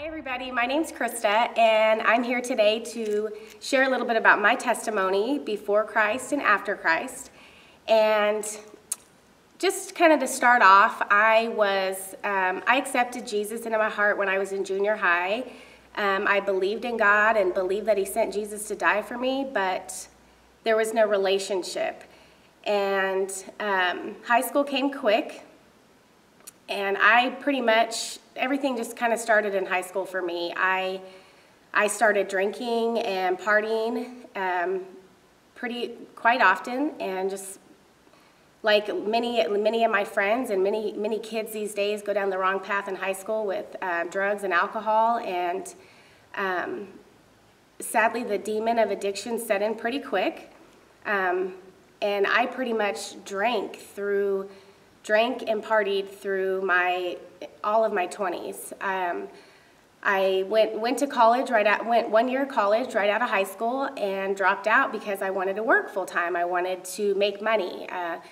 Hi everybody, my name's Krista and I'm here today to share a little bit about my testimony before Christ and after Christ. And just kind of to start off, I accepted Jesus into my heart when I was in junior high. I believed in God and believed that He sent Jesus to die for me, but there was no relationship. And high school came quick, and everything just kind of started in high school for me. I started drinking and partying quite often, and just like many of my friends and many kids these days go down the wrong path in high school with drugs and alcohol. And sadly, the demon of addiction set in pretty quick, and I pretty much drank and partied through all of my 20s. I went to college went 1 year of college right out of high school and dropped out because I wanted to work full time. I wanted to make money. I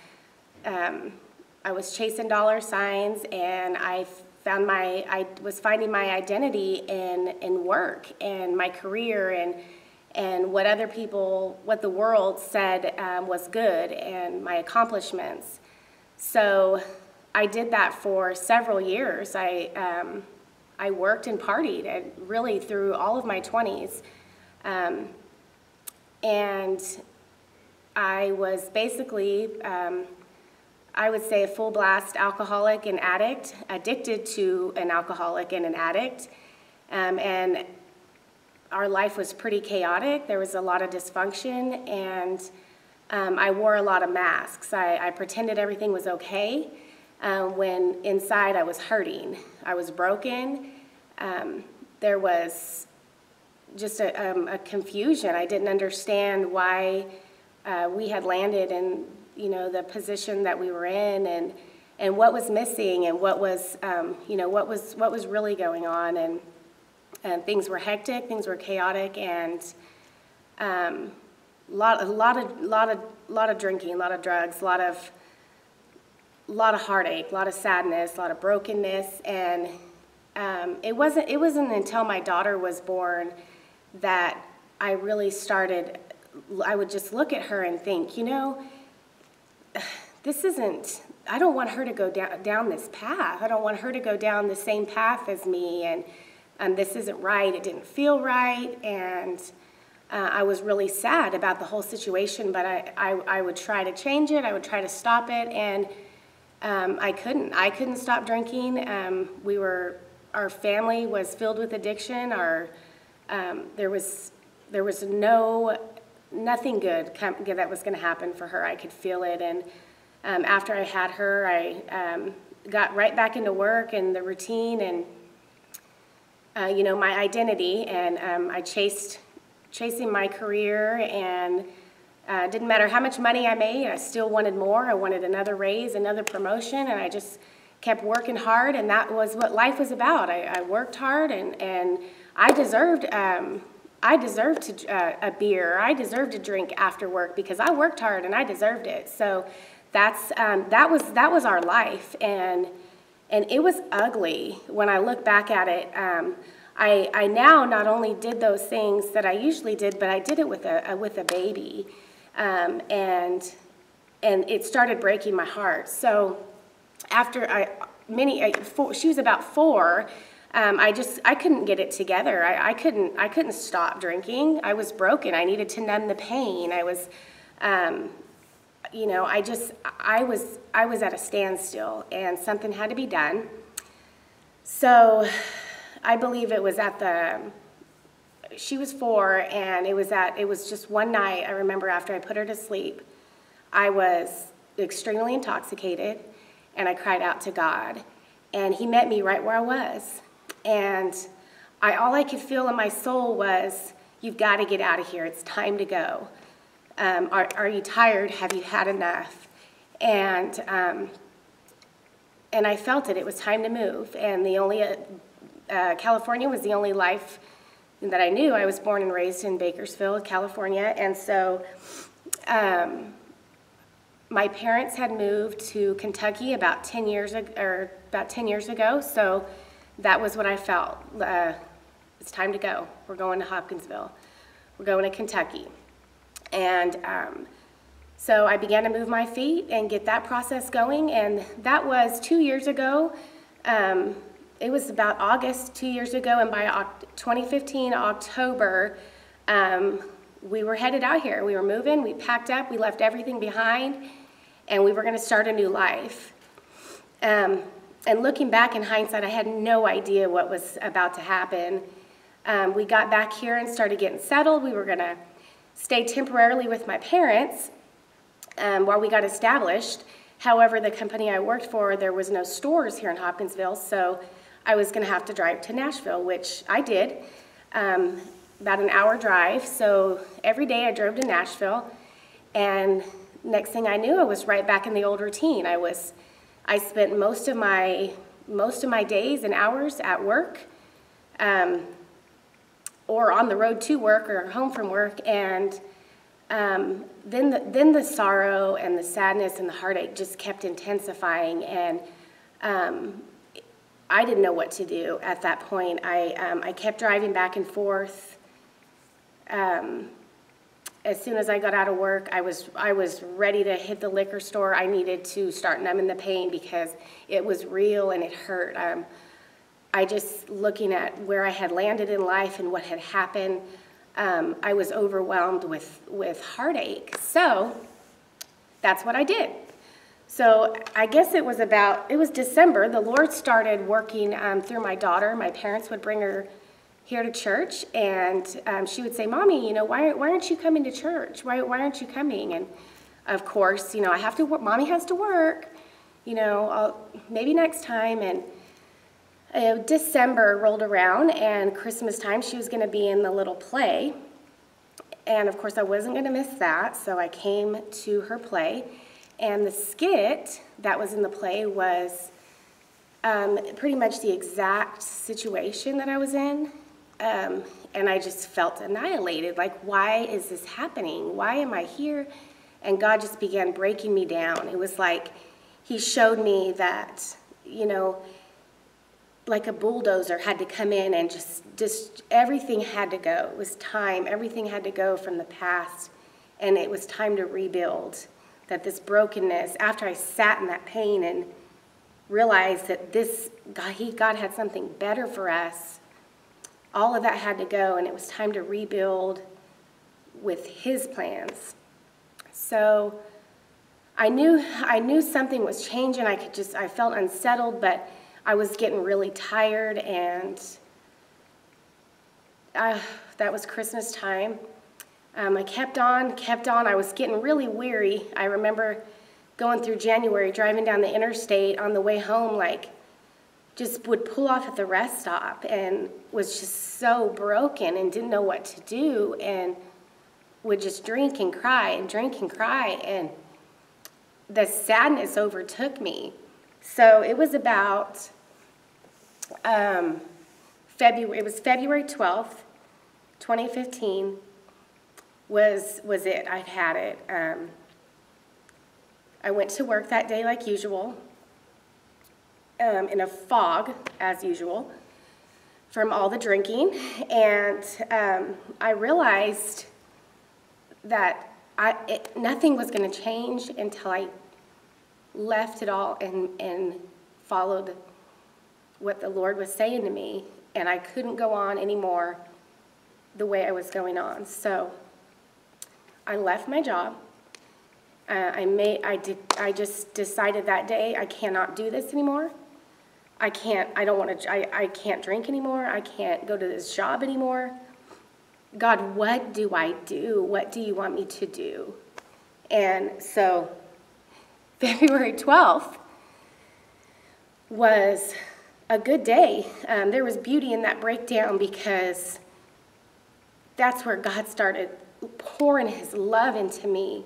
was chasing dollar signs, and I was finding my identity in work and my career and what the world said was good, and my accomplishments. So I did that for several years. I worked and partied really through all of my 20s. And I was basically, I would say, a full blast alcoholic and addict, addicted to an alcoholic and an addict. And our life was pretty chaotic. There was a lot of dysfunction, and I wore a lot of masks. I pretended everything was okay when inside I was hurting. I was broken. There was just a confusion. I didn't understand why we had landed in the position that we were in, and what was missing, and what was what was really going on. And things were hectic. Things were chaotic, and a lot of drinking, a lot of drugs, a lot of heartache, a lot of sadness, a lot of brokenness. And it wasn't until my daughter was born that I really started. I would just look at her and think, this isn't. I don't want her to go down this path. I don't want her to go down the same path as me, and this isn't right. It didn't feel right, and I was really sad about the whole situation, but I would try to change it. I would try to stop it, and I couldn't. I couldn't stop drinking. Our family was filled with addiction. There was nothing good that was going to happen for her. I could feel it, and after I had her, I got right back into work and the routine and my identity, and I chasing my career, and didn't matter how much money I made, I still wanted more. I wanted another raise, another promotion, and I just kept working hard, and that was what life was about. I worked hard, and I deserved a beer. I deserved to drink after work because I worked hard and I deserved it. So that was our life, and it was ugly when I look back at it. I now not only did those things that I usually did, but I did it with a baby, and it started breaking my heart. So after she was about 4, I couldn't get it together. I couldn't stop drinking. I was broken. I needed to numb the pain. I was, I was at a standstill, and something had to be done. So I believe it was she was 4, and it was just one night. I remember after I put her to sleep, I was extremely intoxicated, and I cried out to God, and He met me right where I was. And all I could feel in my soul was, you've got to get out of here. It's time to go. Are you tired? Have you had enough? And I felt it. It was time to move. And California was the only life that I knew. I was born and raised in Bakersfield, California. And so my parents had moved to Kentucky about 10 years ago. So that was what I felt. It's time to go. We're going to Hopkinsville. We're going to Kentucky. And so I began to move my feet and get that process going, and that was 2 years ago. It was about August 2 years ago, and by 2015 October, we were headed out here. We were moving, we packed up, we left everything behind, and we were going to start a new life. And looking back in hindsight, I had no idea what was about to happen. We got back here and started getting settled. We were going to stay temporarily with my parents while we got established. However, the company I worked for, there was no stores here in Hopkinsville, so I was going to have to drive to Nashville, which I did, about an hour drive. So every day I drove to Nashville, and next thing I knew, I was right back in the old routine. I spent most of my days and hours at work, or on the road to work or home from work, and then the sorrow and the sadness and the heartache just kept intensifying, and I didn't know what to do at that point. I kept driving back and forth. As soon as I got out of work, I was ready to hit the liquor store. I needed to start numbing the pain because it was real and it hurt. I just, looking at where I had landed in life and what had happened, I was overwhelmed with heartache. So that's what I did. So I guess it was December. The Lord started working through my daughter. My parents would bring her here to church, and she would say, "Mommy, why aren't you coming to church? Why aren't you coming?" And of course, I have to work. Mommy has to work. Maybe next time. And December rolled around, and Christmas time, she was going to be in the little play. And of course, I wasn't going to miss that, so I came to her play. And the skit that was in the play was pretty much the exact situation that I was in. And I just felt annihilated. Like, why is this happening? Why am I here? And God just began breaking me down. It was like he showed me that, like a bulldozer had to come in and just everything had to go. It was time. Everything had to go from the past. And it was time to rebuild. That this brokenness, after I sat in that pain and realized that God had something better for us, all of that had to go, and it was time to rebuild with his plans. So I knew something was changing. I felt unsettled, but I was getting really tired, and that was Christmas time. I kept on. I was getting really weary. I remember going through January, driving down the interstate on the way home, just would pull off at the rest stop and was just so broken and didn't know what to do, and would just drink and cry, and the sadness overtook me. So it was about February 12th, 2015 was it. I'd had it. I went to work that day like usual, in a fog, as usual, from all the drinking, and I realized that nothing was going to change until I left it all and followed what the Lord was saying to me, and I couldn't go on anymore the way I was going on. So I left my job. I just decided that day I cannot do this anymore. I can't drink anymore. I can't go to this job anymore. God, what do I do? What do you want me to do? And so February 12th was a good day. There was beauty in that breakdown because that's where God started pouring his love into me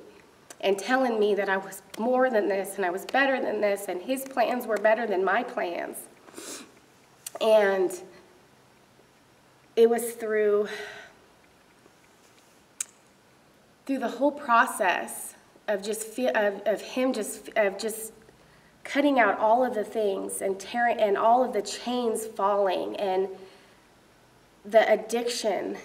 and telling me that I was more than this and I was better than this and his plans were better than my plans. And it was through the whole process of just cutting out all of the things and tearing, and all of the chains falling, and the addiction.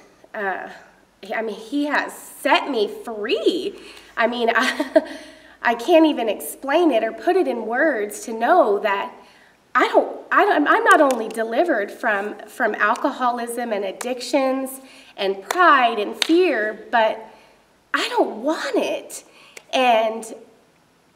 He has set me free. I can't even explain it or put it in words to know that I'm not only delivered from alcoholism and addictions and pride and fear, but I don't want it. And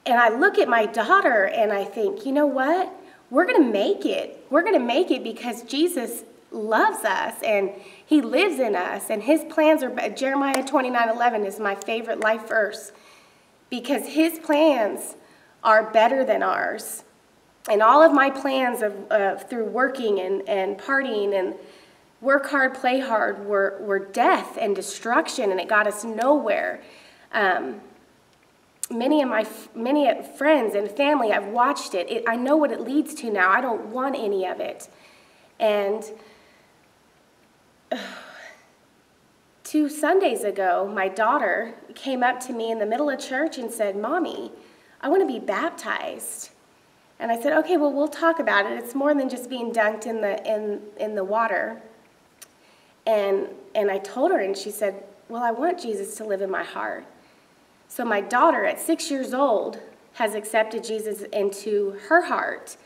I look at my daughter and I think, you know what? We're going to make it. We're going to make it because Jesus loves us and he lives in us, and his plans are, Jeremiah 29:11 is my favorite life verse, because his plans are better than ours. And all of my plans of through working and partying and work hard, play hard were death and destruction, and it got us nowhere. Many friends and family, I've watched it. I know what it leads to now. I don't want any of it. And 2 Sundays ago, my daughter came up to me in the middle of church and said, "Mommy, I want to be baptized." And I said, "Okay, well, we'll talk about it. It's more than just being dunked in the water." And I told her, and she said, "Well, I want Jesus to live in my heart." So my daughter, at 6 years old, has accepted Jesus into her heart.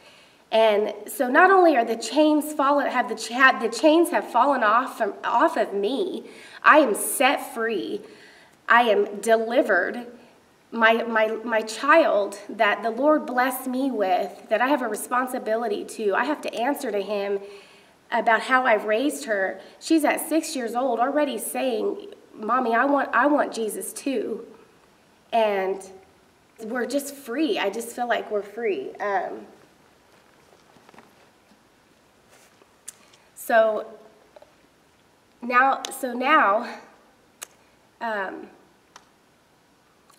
And so not only are the chains the chains have fallen off of me, I am set free. I am delivered. My child that the Lord blessed me with, that I have a responsibility to, I have to answer to him about how I've raised her. She's at 6 years old already saying, "Mommy, I want Jesus too." And we're just free. I just feel like we're free. So now,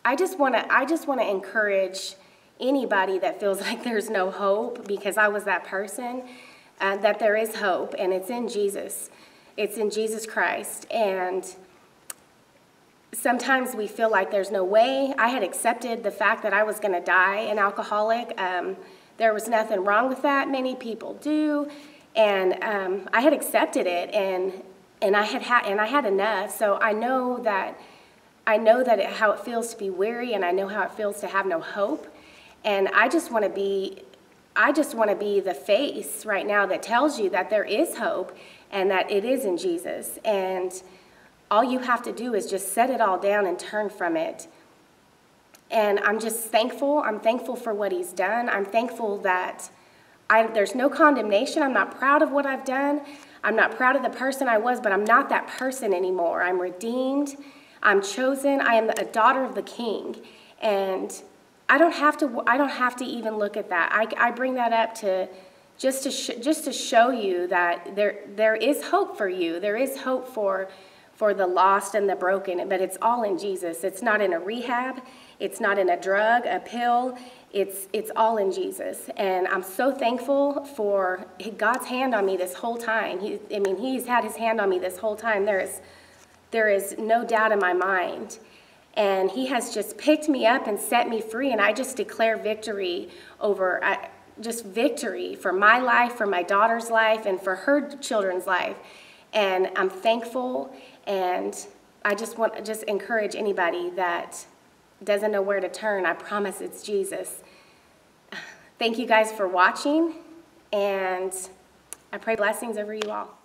I just want to encourage anybody that feels like there's no hope, because I was that person, that there is hope, and it's in Jesus. It's in Jesus Christ. And sometimes we feel like there's no way. I had accepted the fact that I was going to die an alcoholic. There was nothing wrong with that. Many people do. And I had accepted it, and I had enough. So I know that how it feels to be weary, and I know how it feels to have no hope. And I just want to be the face right now that tells you that there is hope and that it is in Jesus. And all you have to do is just set it all down and turn from it. And I'm just thankful. I'm thankful for what he's done. I'm thankful that there's no condemnation. I'm not proud of what I've done. I'm not proud of the person I was, but I'm not that person anymore. I'm redeemed. I'm chosen. I am a daughter of the King. And I don't have to even look at that. I bring that up just to show you that there is hope for you. There is hope for the lost and the broken, but it's all in Jesus. It's not in a rehab. It's not in a drug, a pill. It's all in Jesus. And I'm so thankful for God's hand on me this whole time. He's had his hand on me this whole time. There is no doubt in my mind. And he has just picked me up and set me free, and I just declare victory over, just victory for my life, for my daughter's life, and for her children's life. And I'm thankful, and I just want to just encourage anybody that doesn't know where to turn. I promise it's Jesus. Thank you guys for watching, and I pray blessings over you all.